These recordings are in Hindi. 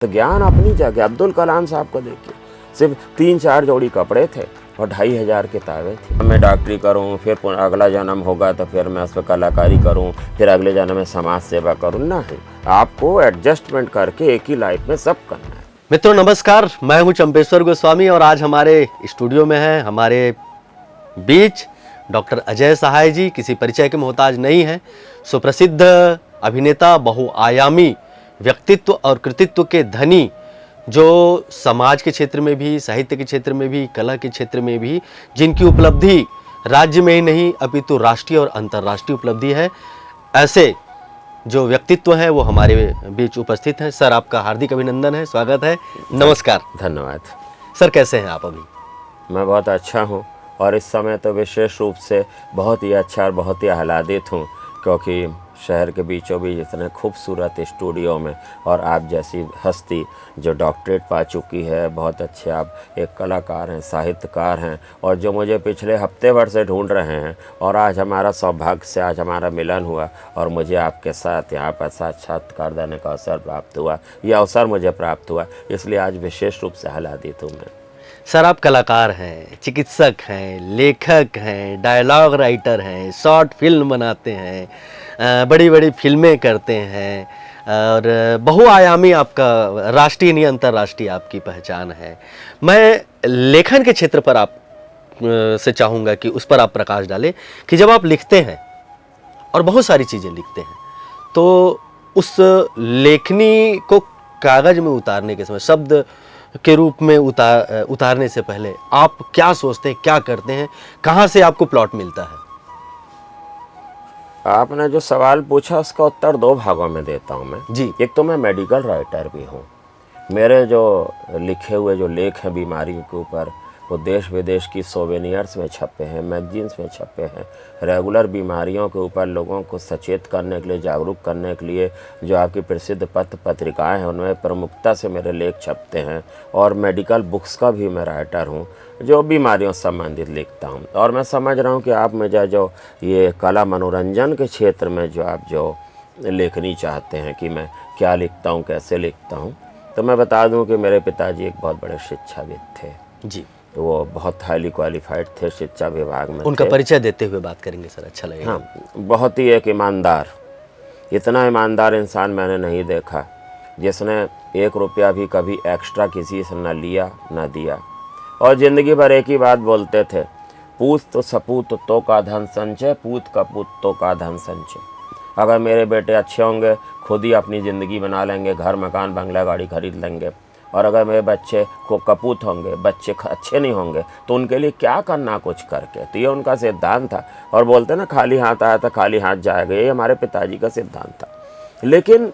तो ज्ञान अपनी जगह। अब्दुल कलाम साहब को देखिए, सिर्फ 3-4 जोड़ी कपड़े थे और 2500 किताबें थी। मैं डॉक्टरी करूं, फिर अगला जन्म होगा तो फिर मैं उस पर कलाकारी करूं, फिर अगले जन्म में समाज सेवा करूं। नहीं, आपको एडजस्टमेंट करके एक ही लाइफ में सब करना है। मित्रों नमस्कार, मैं हूं चंपेश्वर गोस्वामी और आज हमारे स्टूडियो में हैं हमारे बीच डॉक्टर अजय सहाय जी। किसी परिचय के मोहताज नहीं हैं। सुप्रसिद्ध अभिनेता, बहुआयामी व्यक्तित्व और कृतित्व के धनी, जो समाज के क्षेत्र में भी, साहित्य के क्षेत्र में भी, कला के क्षेत्र में भी, जिनकी उपलब्धि राज्य में ही नहीं अपितु राष्ट्रीय और अंतर्राष्ट्रीय उपलब्धि है, ऐसे जो व्यक्तित्व हैं वो हमारे बीच उपस्थित हैं। सर, आपका हार्दिक अभिनंदन है, स्वागत है, नमस्कार। धन्यवाद। सर, कैसे हैं आप अभी? मैं बहुत अच्छा हूं और इस समय तो विशेष रूप से बहुत ही अच्छा और बहुत ही आह्लादित हूं, क्योंकि शहर के बीचों बीच इतने खूबसूरत स्टूडियो में और आप जैसी हस्ती जो डॉक्टरेट पा चुकी है, बहुत अच्छे आप एक कलाकार हैं, साहित्यकार हैं, और जो मुझे पिछले हफ्ते भर से ढूंढ रहे हैं, और आज हमारा सौभाग्य से आज हमारा मिलन हुआ और मुझे आपके साथ यहाँ पर साक्षात्कार देने का अवसर प्राप्त हुआ। यह अवसर मुझे प्राप्त हुआ, इसलिए आज विशेष रूप से आह्लादित हूँ मैं। सर, आप कलाकार हैं, चिकित्सक हैं, लेखक हैं, डायलॉग राइटर हैं, शॉर्ट फिल्म बनाते हैं, बड़ी बड़ी फिल्में करते हैं और बहुआयामी आपका राष्ट्रीय नहीं अंतर्राष्ट्रीय आपकी पहचान है। मैं लेखन के क्षेत्र पर आप से चाहूँगा कि उस पर आप प्रकाश डालें कि जब आप लिखते हैं और बहुत सारी चीज़ें लिखते हैं तो उस लेखनी को कागज़ में उतारने के समय, शब्द के रूप में उतारने से पहले आप क्या सोचते हैं, क्या करते हैं, कहाँ से आपको प्लॉट मिलता है? आपने जो सवाल पूछा उसका उत्तर 2 भागों में देता हूँ मैं जी। एक तो मैं मेडिकल राइटर भी हूँ। मेरे जो लिखे हुए जो लेख हैं बीमारियों के ऊपर, वो देश विदेश की सोवेनियर्स में छपे हैं, मैगजीन्स में छपे हैं। रेगुलर बीमारियों के ऊपर लोगों को सचेत करने के लिए, जागरूक करने के लिए जो आपकी प्रसिद्ध पत्र पत्रिकाएं हैं उनमें प्रमुखता से मेरे लेख छपते हैं। और मेडिकल बुक्स का भी मैं राइटर हूं जो बीमारियों से संबंधित लिखता हूं। और मैं समझ रहा हूं कि आप मुझे जो ये कला मनोरंजन के क्षेत्र में जो आप जो लेखनी चाहते हैं कि मैं क्या लिखता हूँ, कैसे लिखता हूँ, तो मैं बता दूँ कि मेरे पिताजी एक बहुत बड़े शिक्षाविद थे जी। तो वो बहुत हाईली क्वालिफाइड थे, शिक्षा विभाग में उनका थे। परिचय देते हुए बात करेंगे सर, अच्छा लगेगा। हाँ, बहुत ही एक ईमानदार, इतना ईमानदार इंसान मैंने नहीं देखा जिसने 1 रुपया भी कभी एक्स्ट्रा किसी से न लिया न दिया। और ज़िंदगी भर एक ही बात बोलते थे, पूत तो सपूत तो का धन संचय, पूत कपूत तो का धन संचय। अगर मेरे बेटे अच्छे होंगे खुद ही अपनी ज़िंदगी बना लेंगे, घर मकान बंगला गाड़ी खरीद लेंगे। और अगर मेरे बच्चे को कपूत होंगे, बच्चे अच्छे नहीं होंगे, तो उनके लिए क्या करना कुछ करके। तो ये उनका सिद्धांत था। और बोलते ना, खाली हाथ आया था खाली हाथ जाएगा, ये हमारे पिताजी का सिद्धांत था। लेकिन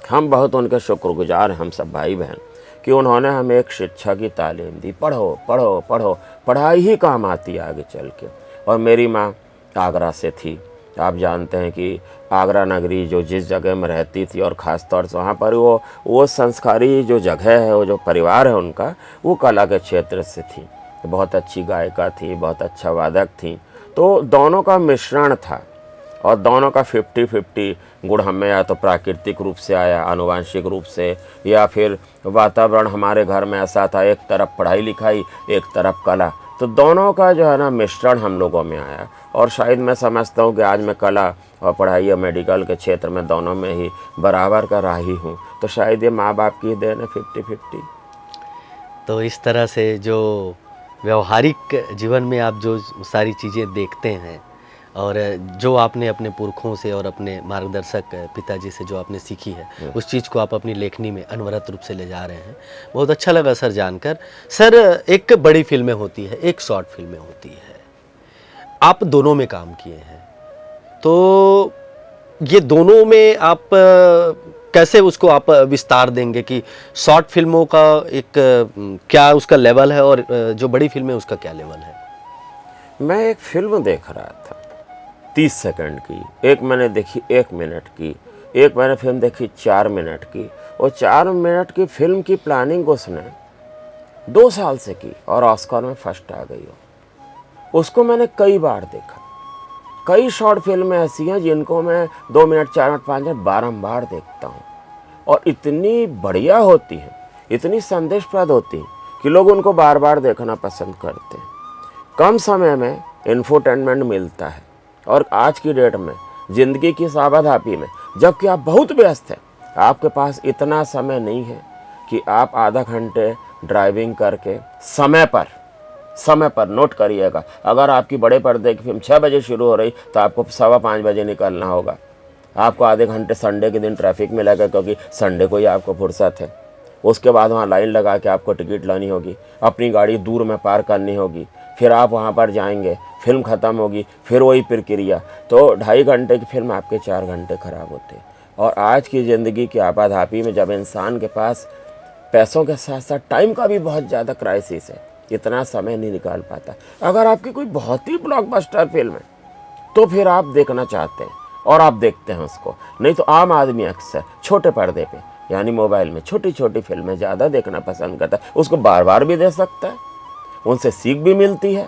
हम बहुत उनके शुक्रगुजार हैं, हम सब भाई बहन, कि उन्होंने हमें एक शिक्षा की तालीम दी। पढ़ो पढ़ो पढ़ो, पढ़ाई ही काम आती है आगे चल के। और मेरी माँ आगरा से थी। आप जानते हैं कि आगरा नगरी जो जिस जगह में रहती थी, और ख़ास तौर से वहाँ पर वो संस्कारी जो जगह है, वो जो परिवार है उनका, वो कला के क्षेत्र से थी। बहुत अच्छी गायिका थी, बहुत अच्छा वादक थी। तो दोनों का मिश्रण था और दोनों का 50-50 गुण हमें या तो प्राकृतिक रूप से आया, आनुवांशिक रूप से, या फिर वातावरण हमारे घर में ऐसा था, एक तरफ पढ़ाई लिखाई, एक तरफ कला। तो दोनों का जो है ना मिश्रण हम लोगों में आया। और शायद मैं समझता हूँ कि आज मैं कला और पढ़ाई और मेडिकल के क्षेत्र में दोनों में ही बराबर का रही हूँ। तो शायद ये माँ बाप की देन है 50-50। तो इस तरह से जो व्यवहारिक जीवन में आप जो सारी चीज़ें देखते हैं और जो आपने अपने पुरखों से और अपने मार्गदर्शक पिताजी से जो आपने सीखी है, उस चीज़ को आप अपनी लेखनी में अनवरत रूप से ले जा रहे हैं। बहुत अच्छा लगा सर जानकर। सर, एक बड़ी फिल्में होती है, एक शॉर्ट फिल्में होती है, आप दोनों में काम किए हैं, तो ये दोनों में आप कैसे उसको आप विस्तार देंगे कि शॉर्ट फिल्मों का एक क्या उसका लेवल है और जो बड़ी फिल्में उसका क्या लेवल है? मैं एक फिल्म देख रहा था 30 सेकंड की, एक मैंने देखी 1 मिनट की, एक मैंने फिल्म देखी 4 मिनट की। और 4 मिनट की फिल्म की प्लानिंग उसने 2 साल से की और ऑस्कर में फर्स्ट आ गई हो। उसको मैंने कई बार देखा। कई शॉर्ट फिल्में ऐसी हैं जिनको मैं 2 मिनट, 4 मिनट, 5 मिनट बारंबार देखता हूँ। और इतनी बढ़िया होती हैं, इतनी संदेशप्रद होती हैं कि लोग उनको बार बार देखना पसंद करते हैं। कम समय में इंफोटेनमेंट मिलता है और आज की डेट में ज़िंदगी की साबाधापी में, जबकि आप बहुत व्यस्त हैं, आपके पास इतना समय नहीं है कि आप आधा घंटे ड्राइविंग करके समय पर नोट करिएगा, अगर आपकी बड़े पर्दे की फिल्म 6 बजे शुरू हो रही तो आपको 4:15 बजे निकलना होगा। आपको आधे घंटे संडे के दिन ट्रैफिक में लगा, क्योंकि संडे को ही आपको फुर्सत है। उसके बाद वहाँ लाइन लगा के आपको टिकट लानी होगी, अपनी गाड़ी दूर में पार्क करनी होगी, फिर आप वहाँ पर जाएंगे, फिल्म ख़त्म होगी, फिर वही प्रक्रिया। तो 2.5 घंटे की फिल्म आपके 4 घंटे ख़राब होते हैं। और आज की ज़िंदगी की आपाधापी में जब इंसान के पास पैसों के साथ साथ टाइम का भी बहुत ज़्यादा क्राइसिस है, इतना समय नहीं निकाल पाता। अगर आपकी कोई बहुत ही ब्लॉकबस्टर फिल्म है तो फिर आप देखना चाहते हैं और आप देखते हैं उसको, नहीं तो आम आदमी अक्सर छोटे पर्दे पे यानी मोबाइल में छोटी छोटी फिल्में ज़्यादा देखना पसंद करता है। उसको बार बार भी देख सकता है, उनसे सीख भी मिलती है,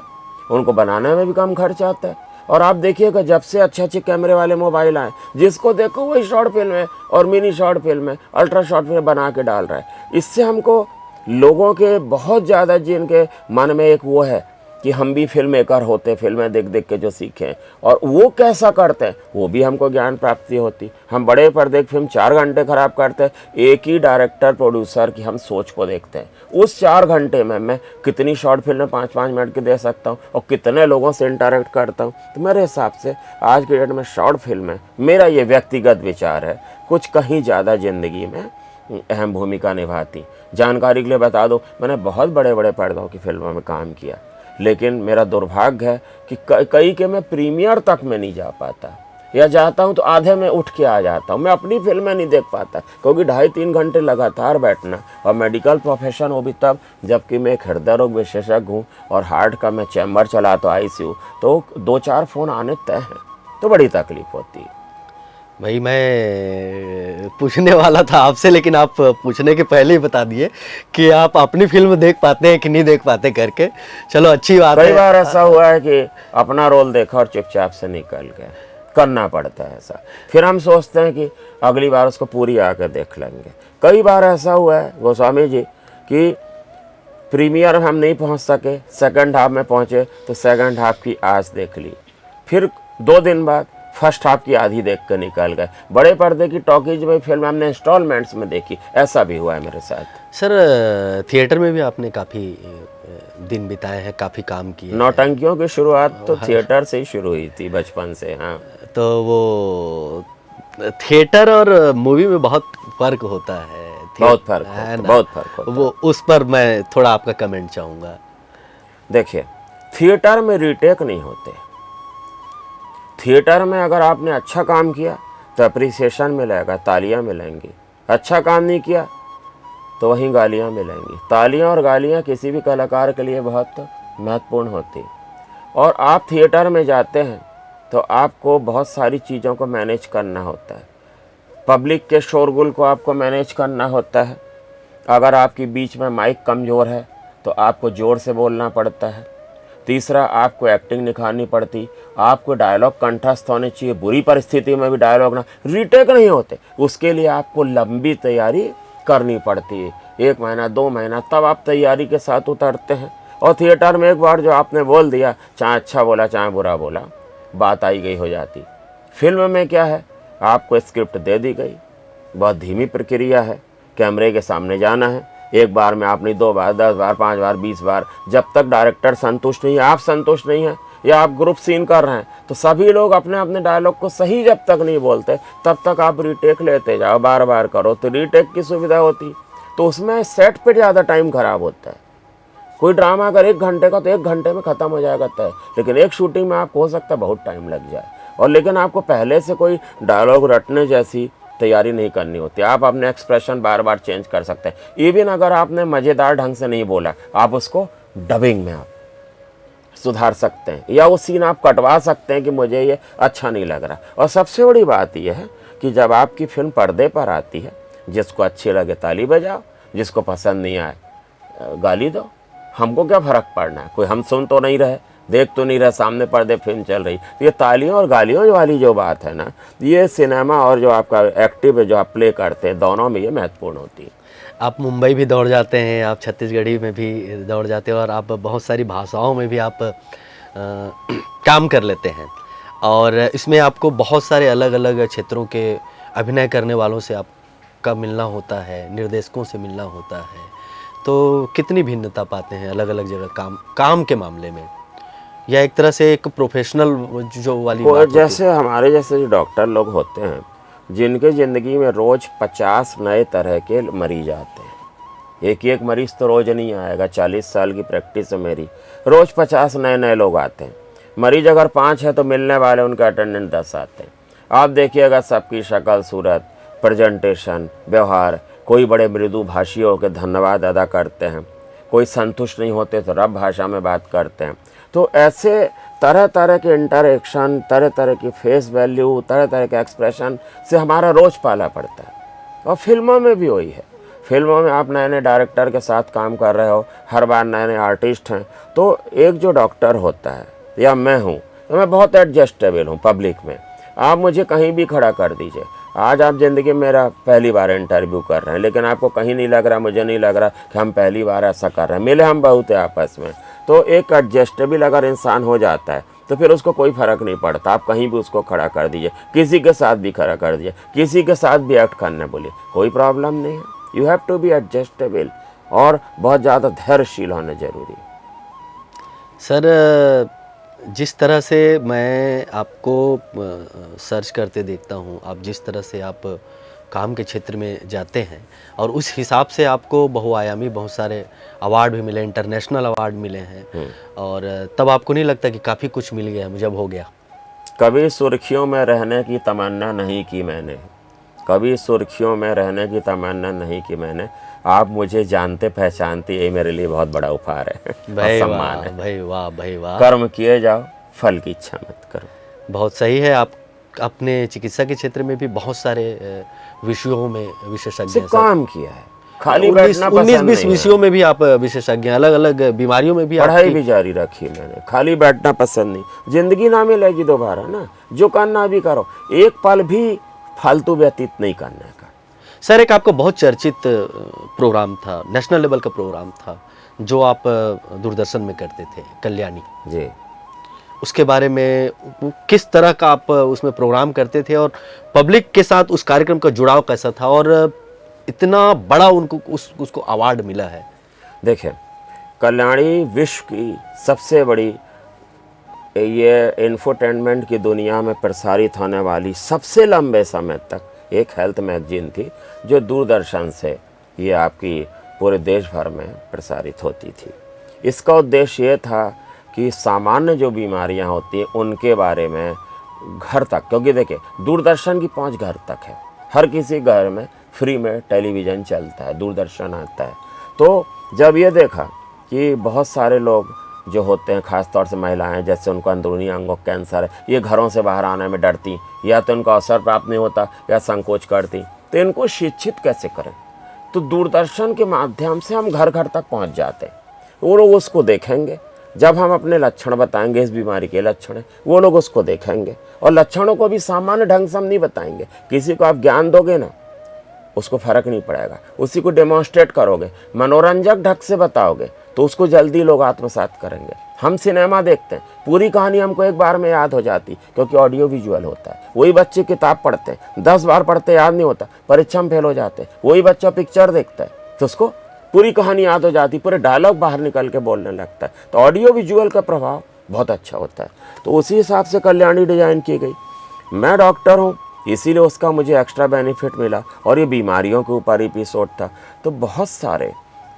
उनको बनाने में भी कम खर्च आता है। और आप देखिएगा जब से अच्छे अच्छे कैमरे वाले मोबाइल आए, जिसको देखो वही शॉर्ट फिल्म है और मिनी शॉर्ट फिल्म है, अल्ट्रा शॉर्ट फिल्म बना के डाल रहा है। इससे हमको लोगों के बहुत ज़्यादा जिनके मन में एक वो है कि हम भी फिल्म मेकर होते, फिल्में देख देख के जो सीखें और वो कैसा करते हैं वो भी हमको ज्ञान प्राप्ति होती। हम बड़े पर्दे की फिल्म 4 घंटे ख़राब करते हैं, एक ही डायरेक्टर प्रोड्यूसर की हम सोच को देखते हैं। उस 4 घंटे में मैं कितनी शॉर्ट फिल्में 5-5 मिनट की दे सकता हूँ और कितने लोगों से इंटरेक्ट करता हूँ। तो मेरे हिसाब से आज के डेट में शॉर्ट फिल्में, मेरा ये व्यक्तिगत विचार है, कुछ कहीं ज़्यादा ज़िंदगी में अहम भूमिका निभाती। जानकारी के लिए बता दो, मैंने बहुत बड़े बड़े पर्दों की फिल्मों में काम किया, लेकिन मेरा दुर्भाग्य है कि कई के मैं प्रीमियर तक में नहीं जा पाता, या जाता हूं तो आधे में उठ के आ जाता हूं। मैं अपनी फिल्में नहीं देख पाता क्योंकि 2.5-3 घंटे लगातार बैठना, और मेडिकल प्रोफेशन वो भी तब जबकि मैं एक हृदय रोग विशेषज्ञ हूँ और हार्ट का मैं चैम्बर चलाता हूँ, ICU, तो 2-4 फ़ोन आने तय हैं, तो बड़ी तकलीफ होती है। भाई मैं पूछने वाला था आपसे, लेकिन आप पूछने के पहले ही बता दिए कि आप अपनी फिल्म देख पाते हैं कि नहीं देख पाते करके। चलो अच्छी बात है। कई बार ऐसा हुआ है कि अपना रोल देखा और चुपचाप से निकल गए, करना पड़ता है ऐसा। फिर हम सोचते हैं कि अगली बार उसको पूरी आकर देख लेंगे। कई बार ऐसा हुआ है गोस्वामी जी कि प्रीमियर हम नहीं पहुंच सके, सेकंड हाफ में पहुंचे तो सेकंड हाफ की आज देख ली, फिर 2 दिन बाद फर्स्ट हाफ की आधी देख कर निकल गए। बड़े पर्दे की टॉकीज में फिल्म हमने इंस्टॉलमेंट्स में देखी, ऐसा भी हुआ है मेरे साथ। सर थिएटर में भी आपने काफ़ी दिन बिताए हैं, काफ़ी काम किए। नौटंकियों की शुरुआत तो थिएटर से ही शुरू हुई थी, बचपन से। हाँ, तो वो थिएटर और मूवी में बहुत फ़र्क होता है। बहुत फर्क है ना, बहुत फर्क होता है। वो उस पर मैं थोड़ा आपका कमेंट चाहूँगा। देखिए, थिएटर में रीटेक नहीं होते। थिएटर में अगर आपने अच्छा काम किया तो अप्रिसिएशन मिलेगा, तालियां मिलेंगी। अच्छा काम नहीं किया तो वहीं गालियां मिलेंगी। तालियां और गालियां किसी भी कलाकार के लिए बहुत महत्वपूर्ण होती। और आप थिएटर में जाते हैं तो आपको बहुत सारी चीज़ों को मैनेज करना होता है। पब्लिक के शोरगुल को आपको मैनेज करना होता है। अगर आपकी बीच में माइक कमज़ोर है तो आपको ज़ोर से बोलना पड़ता है। तीसरा, आपको एक्टिंग निखारनी पड़ती, आपको डायलॉग कंठस्थ होने चाहिए, बुरी परिस्थिति में भी डायलॉग ना, रीटेक नहीं होते। उसके लिए आपको लंबी तैयारी करनी पड़ती है, 1 महीना 2 महीना, तब आप तैयारी के साथ उतरते हैं। और थिएटर में एक बार जो आपने बोल दिया, चाहे अच्छा बोला चाहे बुरा बोला, बात आई गई हो जाती। फिल्म में क्या है, आपको स्क्रिप्ट दे दी गई, बहुत धीमी प्रक्रिया है, कैमरे के सामने जाना है, एक बार में आपने 2 बार 10 बार 5 बार 20 बार, जब तक डायरेक्टर संतुष्ट नहीं है, आप संतुष्ट नहीं हैं, या आप ग्रुप सीन कर रहे हैं तो सभी लोग अपने अपने डायलॉग को सही जब तक नहीं बोलते तब तक आप रीटेक लेते जाओ, बार बार करो, तो रीटेक की सुविधा होती। तो उसमें सेट पे ज़्यादा टाइम खराब होता है। कोई ड्रामा अगर 1 घंटे का तो 1 घंटे में ख़त्म हो जाएगा तय, लेकिन एक शूटिंग में आपको हो सकता है बहुत टाइम लग जाए। और लेकिन आपको पहले से कोई डायलॉग रटने जैसी तैयारी नहीं करनी होती। आप अपने एक्सप्रेशन बार बार चेंज कर सकते हैं। इवन अगर आपने मज़ेदार ढंग से नहीं बोला, आप उसको डबिंग में आप सुधार सकते हैं, या वो सीन आप कटवा सकते हैं कि मुझे ये अच्छा नहीं लग रहा। और सबसे बड़ी बात यह है कि जब आपकी फिल्म पर्दे पर आती है, जिसको अच्छी लगे ताली बजाओ, जिसको पसंद नहीं आए गाली दो, हमको क्या फ़र्क पड़ना है, कोई हम सुन तो नहीं रहे। देख तो नहीं रहा, सामने पर्दे फिल्म चल रही। तो ये तालियों और गालियों वाली जो बात है ना, ये सिनेमा और जो आपका एक्टिव है जो आप प्ले करते हैं, दोनों में ये महत्वपूर्ण होती है। आप मुंबई भी दौड़ जाते हैं, आप छत्तीसगढ़ी में भी दौड़ जाते हैं, और आप बहुत सारी भाषाओं में भी आप काम कर लेते हैं, और इसमें आपको बहुत सारे अलग अलग क्षेत्रों के अभिनय करने वालों से आपका मिलना होता है, निर्देशकों से मिलना होता है। तो कितनी भिन्नता पाते हैं अलग अलग जगह काम के मामले में, या एक तरह से एक प्रोफेशनल जो वाली बात होती है? जैसे हमारे जैसे जो डॉक्टर लोग होते हैं, जिनके ज़िंदगी में रोज़ 50 नए तरह के मरीज आते हैं। एक मरीज़ तो रोज़ नहीं आएगा, 40 साल की प्रैक्टिस है मेरी, रोज़ 50 नए लोग आते हैं। मरीज अगर 5 है तो मिलने वाले उनके अटेंडेंट 10 आते हैं। आप देखिएगा सबकी शक्ल सूरत, प्रेजेंटेशन, व्यवहार, कोई बड़े मृदु भाषी होकर धन्यवाद अदा करते हैं, कोई संतुष्ट नहीं होते तो रब भाषा में बात करते हैं। तो ऐसे तरह तरह के इंटरेक्शन, तरह तरह की फेस वैल्यू, तरह तरह के एक्सप्रेशन से हमारा रोज़ पाला पड़ता है। और फिल्मों में भी वही है। फिल्मों में आप नए नए डायरेक्टर के साथ काम कर रहे हो, हर बार नए नए आर्टिस्ट हैं। तो एक जो डॉक्टर होता है, या मैं हूँ, तो मैं बहुत एडजस्टेबल हूँ पब्लिक में। आप मुझे कहीं भी खड़ा कर दीजिए। आज आप ज़िंदगी में मेरा पहली बार इंटरव्यू कर रहे हैं, लेकिन आपको कहीं नहीं लग रहा, मुझे नहीं लग रहा कि हम पहली बार ऐसा कर रहे हैं। मिले हम बहुत है आपस में। तो एक एडजस्टेबल अगर इंसान हो जाता है तो फिर उसको कोई फ़र्क नहीं पड़ता। आप कहीं भी उसको खड़ा कर दीजिए, किसी के साथ भी खड़ा कर दीजिए, किसी के साथ भी एक्ट करने बोलिए, कोई प्रॉब्लम नहीं है। You have to be adjustable, और बहुत ज़्यादा धैर्यशील होना जरूरी है। सर, जिस तरह से मैं आपको सर्च करते देखता हूँ, आप जिस तरह से आप काम के क्षेत्र में जाते हैं, और उस हिसाब से आपको बहुआयामी बहुत सारे अवार्ड भी मिले, इंटरनेशनल अवार्ड मिले हैं, और तब आपको नहीं लगता कि काफ़ी कुछ मिल गया, मुझे अब हो गया? कभी सुर्खियों में रहने की तमन्ना नहीं की मैंने, कभी सुर्खियों में रहने की तमन्ना नहीं की मैंने। आप मुझे जानते पहचानते, ये मेरे लिए बहुत बड़ा उपहार है और सम्मान है। भाई वाह, भाई वाह। कर्म किए जाओ, फल की इच्छा मत करो। बहुत सही है। आप अपने चिकित्सा के क्षेत्र में भी बहुत सारे विषयों में विशेषज्ञ हैं। काम किया है, खाली बैठना पसंद 19-20 विषयों में भी आप विशेषज्ञ हैं, अलग अलग बीमारियों में भी। पढ़ाई भी जारी रखी मैंने, खाली बैठना पसंद नहीं। जिंदगी ना मिलेगी दोबारा ना, जो करना भी करो, एक पल भी फालतू व्यतीत नहीं करने का। सर, एक आपका बहुत चर्चित प्रोग्राम था, नेशनल लेवल का प्रोग्राम था, जो आप दूरदर्शन में करते थे, कल्याणी जी। उसके बारे में किस तरह का आप उसमें प्रोग्राम करते थे, और पब्लिक के साथ उस कार्यक्रम का जुड़ाव कैसा था, और इतना बड़ा उनको उसको अवार्ड मिला है? देखिए, कल्याणी विश्व की सबसे बड़ी ये इंफोटेनमेंट की दुनिया में प्रसारित होने वाली सबसे लंबे समय तक एक हेल्थ मैगजीन थी, जो दूरदर्शन से ये आपकी पूरे देश भर में प्रसारित होती थी। इसका उद्देश्य ये था कि सामान्य जो बीमारियां होती हैं उनके बारे में घर तक, क्योंकि देखिए दूरदर्शन की पहुंच घर तक है, हर किसी घर में फ्री में टेलीविज़न चलता है, दूरदर्शन आता है। तो जब ये देखा कि बहुत सारे लोग जो होते हैं, ख़ास तौर से महिलाएं, जैसे उनको अंदरूनी अंगों कैंसर है, ये घरों से बाहर आने में डरती, या तो उनको अवसर प्राप्त नहीं होता या संकोच करती, तो इनको शिक्षित कैसे करें? तो दूरदर्शन के माध्यम से हम घर घर तक पहुंच जाते हैं। वो लोग उसको देखेंगे, जब हम अपने लक्षण बताएंगे, इस बीमारी के लक्षण है, वो लोग उसको देखेंगे, और लक्षणों को भी सामान्य ढंग से हम नहीं बताएंगे। किसी को आप ज्ञान दोगे ना, उसको फर्क नहीं पड़ेगा। उसी को डेमोन्स्ट्रेट करोगे, मनोरंजक ढंग से बताओगे, तो उसको जल्दी लोग आत्मसात करेंगे। हम सिनेमा देखते हैं, पूरी कहानी हमको एक बार में याद हो जाती, क्योंकि ऑडियो विजुअल होता है। वही बच्चे किताब पढ़ते हैं, 10 बार पढ़ते याद नहीं होता, परीक्षा में फेल हो जाते हैं। वही बच्चा पिक्चर देखता है तो उसको पूरी कहानी याद हो जाती, पूरे डायलॉग बाहर निकल के बोलने लगता है। तो ऑडियो विजुअल का प्रभाव बहुत अच्छा होता है। तो उसी हिसाब से कल्याणी डिजाइन की गई। मैं डॉक्टर हूँ, इसीलिए उसका मुझे एक्स्ट्रा बेनिफिट मिला, और ये बीमारियों के ऊपर एपिसोड था, तो बहुत सारे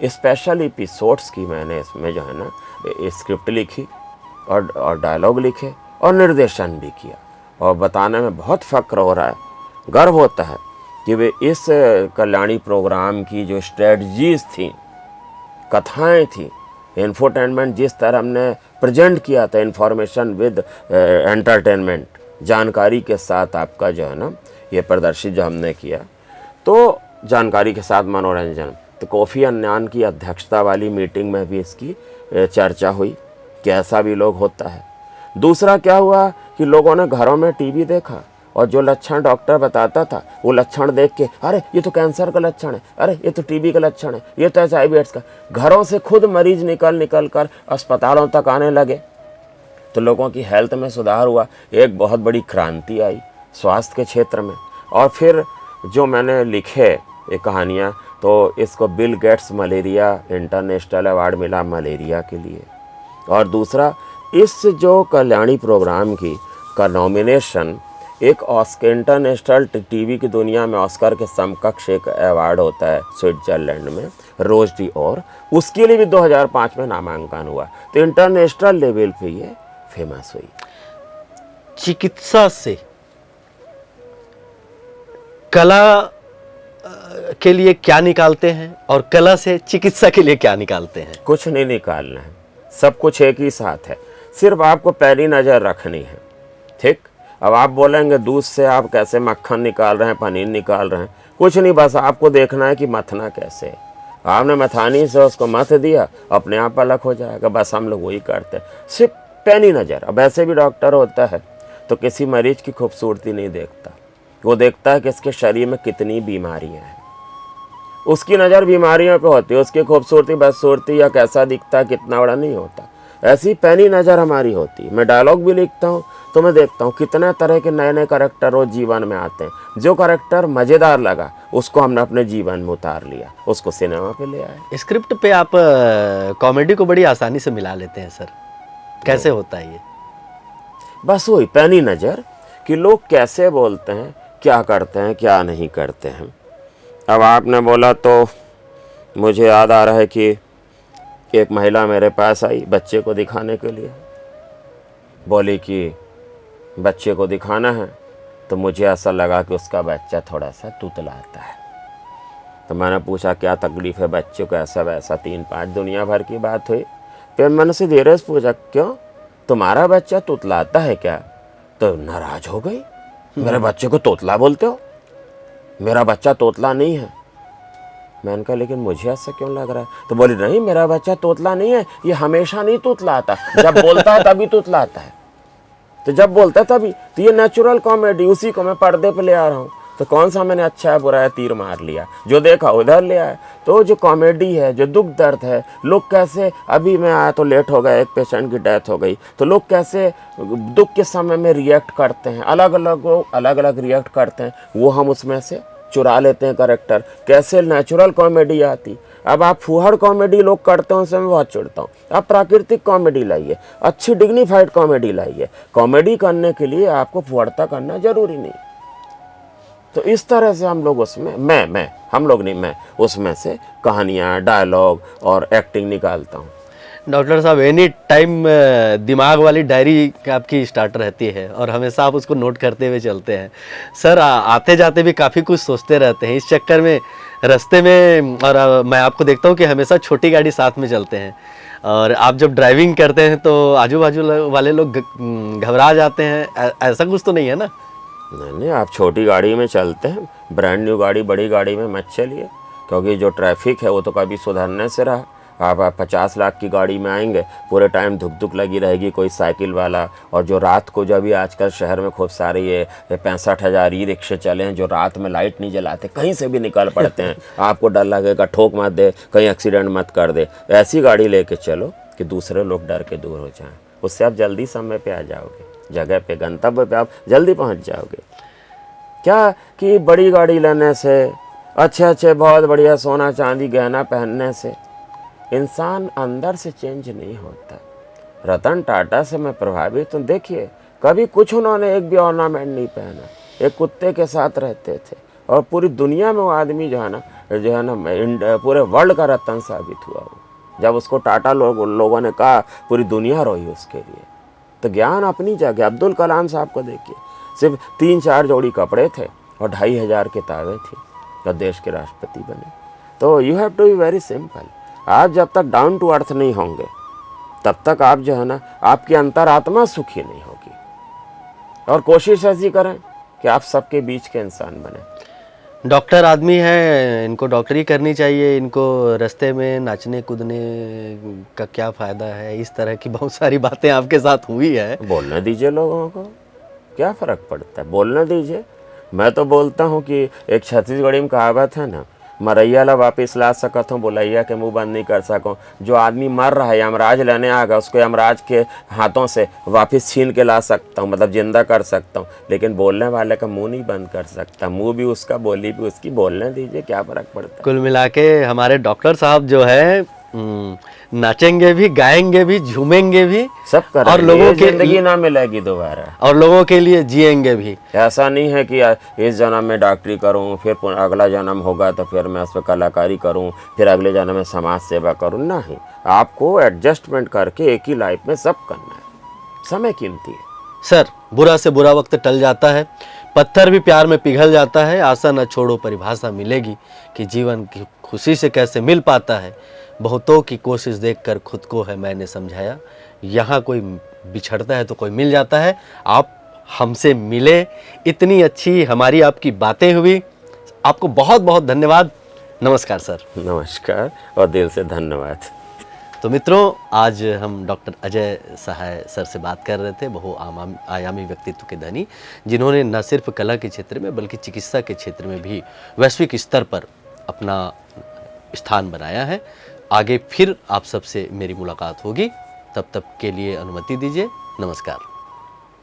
स्पेशल एपिसोड्स की मैंने इसमें जो है ना स्क्रिप्ट लिखी, और डायलॉग लिखे, और निर्देशन भी किया। और बताने में बहुत फ़ख्र हो रहा है, गर्व होता है कि वे इस कल्याणी प्रोग्राम की जो स्ट्रेटजीज़ थी, कथाएं थी, इंफोटेनमेंट जिस तरह हमने प्रेजेंट किया था, इंफॉर्मेशन विद एंटरटेनमेंट, जानकारी के साथ आपका जो है ना ये प्रदर्शित जो हमने किया, तो जानकारी के साथ मनोरंजन। तो कोफी अन्नान की अध्यक्षता वाली मीटिंग में भी इसकी चर्चा हुई, कि ऐसा भी लोग होता है। दूसरा क्या हुआ कि लोगों ने घरों में टीवी देखा और जो लक्षण डॉक्टर बताता था वो लक्षण देख के, अरे ये तो कैंसर का लक्षण है, अरे ये तो टीबी का लक्षण है, ये तो HIV एड्स का। घरों से खुद मरीज निकल कर अस्पतालों तक आने लगे। तो लोगों की हेल्थ में सुधार हुआ, एक बहुत बड़ी क्रांति आई स्वास्थ्य के क्षेत्र में। और फिर जो मैंने लिखे ये कहानियाँ, तो इसको Bill Gates malaria international award मिला मलेरिया के लिए। और दूसरा, इस जो कल्याणी प्रोग्राम की का नॉमिनेशन एक ऑस्कर, इंटरनेशनल टीवी की दुनिया में ऑस्कर के समकक्ष एक अवार्ड होता है स्विट्जरलैंड में, रोज डी और, उसके लिए भी 2005 में नामांकन हुआ। तो इंटरनेशनल लेवल पे ये फेमस हुई। चिकित्सा से कला के लिए क्या निकालते हैं और कला से चिकित्सा के लिए क्या निकालते हैं? कुछ नहीं निकालना है, सब कुछ एक ही साथ है, सिर्फ आपको पैनी नज़र रखनी है। ठीक, अब आप बोलेंगे दूध से आप कैसे मक्खन निकाल रहे हैं, पनीर निकाल रहे हैं, कुछ नहीं, बस आपको देखना है कि मथना कैसे है। आपने मथानी से उसको मथ दिया, अपने आप अलग हो जाएगा। बस हम लोग वही करते हैं, सिर्फ पैनी नज़र। अब ऐसे भी डॉक्टर होता है तो किसी मरीज की खूबसूरती नहीं देखता, वो देखता है कि इसके शरीर में कितनी बीमारियां हैं। उसकी नज़र बीमारियों पे होती है, उसकी खूबसूरती बदसूरती या कैसा दिखता है कितना बड़ा नहीं होता। ऐसी पैनी नज़र हमारी होती है। मैं डायलॉग भी लिखता हूँ तो मैं देखता हूँ कितने तरह के नए नए करैक्टर रोज जीवन में आते हैं। जो करैक्टर मज़ेदार लगा उसको हमने अपने जीवन में उतार लिया, उसको सिनेमा पे ले आए। स्क्रिप्ट पे आप कॉमेडी को बड़ी आसानी से मिला लेते हैं सर, कैसे होता है ये? बस वही पैनी नज़र कि लोग कैसे बोलते हैं, क्या करते हैं, क्या नहीं करते हैं। अब आपने बोला तो मुझे याद आ रहा है कि एक महिला मेरे पास आई बच्चे को दिखाने के लिए, बोली कि बच्चे को दिखाना है। तो मुझे ऐसा लगा कि उसका बच्चा थोड़ा सा तुतलाता है। तो मैंने पूछा क्या तकलीफ़ है बच्चे को, ऐसा वैसा 3-5 दुनिया भर की बात हुई। फिर मैंने उसे धीरे से पूछा क्यों, तुम्हारा बच्चा तुतलाता है क्या? तो नाराज हो गई, मेरे बच्चे को तोतला बोलते हो? मेरा बच्चा तोतला नहीं है। मैंने कहा लेकिन मुझे ऐसा क्यों लग रहा है? तो बोली नहीं, मेरा बच्चा तोतला नहीं है, ये हमेशा नहीं तुतलाता, जब बोलता है तभी तुतलाता है। तो जब बोलता है तभी, तो ये नेचुरल कॉमेडी, उसी को मैं पर्दे पे ले आ रहा हूँ। तो कौन सा मैंने अच्छा है बुरा है तीर मार लिया, जो देखा उधर ले आया। तो जो कॉमेडी है, जो दुख दर्द है, लोग कैसे, अभी मैं आया तो लेट हो गया, एक पेशेंट की डेथ हो गई, तो लोग कैसे दुख के समय में रिएक्ट करते हैं, अलग अलग रिएक्ट करते हैं, वो हम उसमें से चुरा लेते हैं करेक्टर। कैसे नेचुरल कॉमेडी आती। अब आप फूहड़ कॉमेडी लोग करते हैं, उससे मैं बहुत चिढ़ता हूँ। आप प्राकृतिक कॉमेडी लाइए, अच्छी डिग्निफाइड कॉमेडी लाइए। कॉमेडी करने के लिए आपको फूहड़ता करना जरूरी नहीं। तो इस तरह से हम लोग उसमें मैं उसमें से कहानियाँ, डायलॉग और एक्टिंग निकालता हूँ। डॉक्टर साहब एनी टाइम दिमाग वाली डायरी आपकी स्टार्ट रहती है और हमेशा आप उसको नोट करते हुए चलते हैं। सर आते जाते भी काफ़ी कुछ सोचते रहते हैं, इस चक्कर में रास्ते में और मैं आपको देखता हूँ कि हमेशा छोटी गाड़ी साथ में चलते हैं, और आप जब ड्राइविंग करते हैं तो आजू बाजू वाले लोग घबरा जाते हैं, ऐसा कुछ तो नहीं है ना? नहीं, आप छोटी गाड़ी में चलते हैं, ब्रांड न्यू गाड़ी, बड़ी गाड़ी में मत चलिए, क्योंकि जो ट्रैफिक है वो तो कभी सुधरने से रहा। आप 50 लाख की गाड़ी में आएंगे, पूरे टाइम धुक धुक लगी रहेगी, कोई साइकिल वाला, और जो रात को, जो भी आजकल शहर में खूब सारे ये 65,000 ई रिक्शे चले हैं जो रात में लाइट नहीं जलाते, कहीं से भी निकल पड़ते हैं। आपको डर लगेगा ठोक मत दे, कहीं एक्सीडेंट मत कर दे। ऐसी गाड़ी लेके चलो कि दूसरे लोग डर के दूर हो जाएं, उससे आप जल्दी समय पे आ जाओगे, जगह पे, गंतव्य पे आप जल्दी पहुँच जाओगे। क्या कि बड़ी गाड़ी लेने से, अच्छे बहुत बढ़िया सोना चांदी गहना पहनने से इंसान अंदर से चेंज नहीं होता। रतन टाटा से मैं प्रभावित हूँ। देखिए कभी कुछ उन्होंने एक भी ऑर्नामेंट नहीं पहना, एक कुत्ते के साथ रहते थे, और पूरी दुनिया में वो आदमी जो है ना पूरे वर्ल्ड का रतन साबित हुआ। वो जब उसको टाटा लोगों ने कहा, पूरी दुनिया रोई उसके लिए। तो ज्ञान अपनी जगह। अब्दुल कलाम साहब को देखिए, सिर्फ 3-4 जोड़ी कपड़े थे और 2,500 किताबें थी, और देश के राष्ट्रपति बने। तो you have to be very simple. आप जब तक डाउन टू अर्थ नहीं होंगे तब तक आप जो है ना, आपकी अंतरात्मा सुखी नहीं होगी। और कोशिश ऐसी करें कि आप सबके बीच के इंसान बने। डॉक्टर आदमी है, इनको डॉक्टरी करनी चाहिए, इनको रास्ते में नाचने कूदने का क्या फ़ायदा है, इस तरह की बहुत सारी बातें आपके साथ हुई है। बोलने दीजिए लोगों को, क्या फ़र्क पड़ता है, बोलने दीजिए। मैं तो बोलता हूँ कि एक छत्तीसगढ़ी में कहावत है ना, मरैया ला वापिस ला सकत हूँ, बुलैया के मुंह बंद नहीं कर सकूँ। जो आदमी मर रहा है, यमराज लेने आ गया, उसको यमराज के हाथों से वापस छीन के ला सकता हूँ, मतलब जिंदा कर सकता हूँ, लेकिन बोलने वाले का मुंह नहीं बंद कर सकता। मुंह भी उसका, बोली भी उसकी, बोलने दीजिए, क्या फ़र्क पड़ता है। कुल मिला के हमारे डॉक्टर साहब जो है नाचेंगे भी, गाएंगे भी, झूमेंगे भी, सब और करेंगे, लोगों ये के जिंदगी ना मिलेगी दोबारा। और लोगों के लिए जिएंगे भी। ऐसा नहीं है कि इस जन्म में डॉक्टरी करूं, फिर अगला जन्म होगा तो फिर मैं उस पर कलाकारी करूं, फिर अगले जन्म में समाज सेवा करूं। नहीं, आपको एडजस्टमेंट करके एक ही लाइफ में सब करना है। समय कीमती है। सर, बुरा से बुरा वक्त टल जाता है, पत्थर भी प्यार में पिघल जाता है। आशा न छोड़ो परिभाषा मिलेगी कि जीवन की खुशी से कैसे मिल पाता है। बहुतों की कोशिश देखकर खुद को है मैंने समझाया, यहाँ कोई बिछड़ता है तो कोई मिल जाता है। आप हमसे मिले, इतनी अच्छी हमारी आपकी बातें हुई, आपको बहुत बहुत धन्यवाद। नमस्कार सर। नमस्कार और दिल से धन्यवाद। तो मित्रों, आज हम डॉक्टर अजय सहाय सर से बात कर रहे थे, आयामी व्यक्तित्व के धनी, जिन्होंने न सिर्फ कला के क्षेत्र में बल्कि चिकित्सा के क्षेत्र में भी वैश्विक स्तर पर अपना स्थान बनाया है। आगे फिर आप सबसे मेरी मुलाकात होगी, तब तक के लिए अनुमति दीजिए। नमस्कार।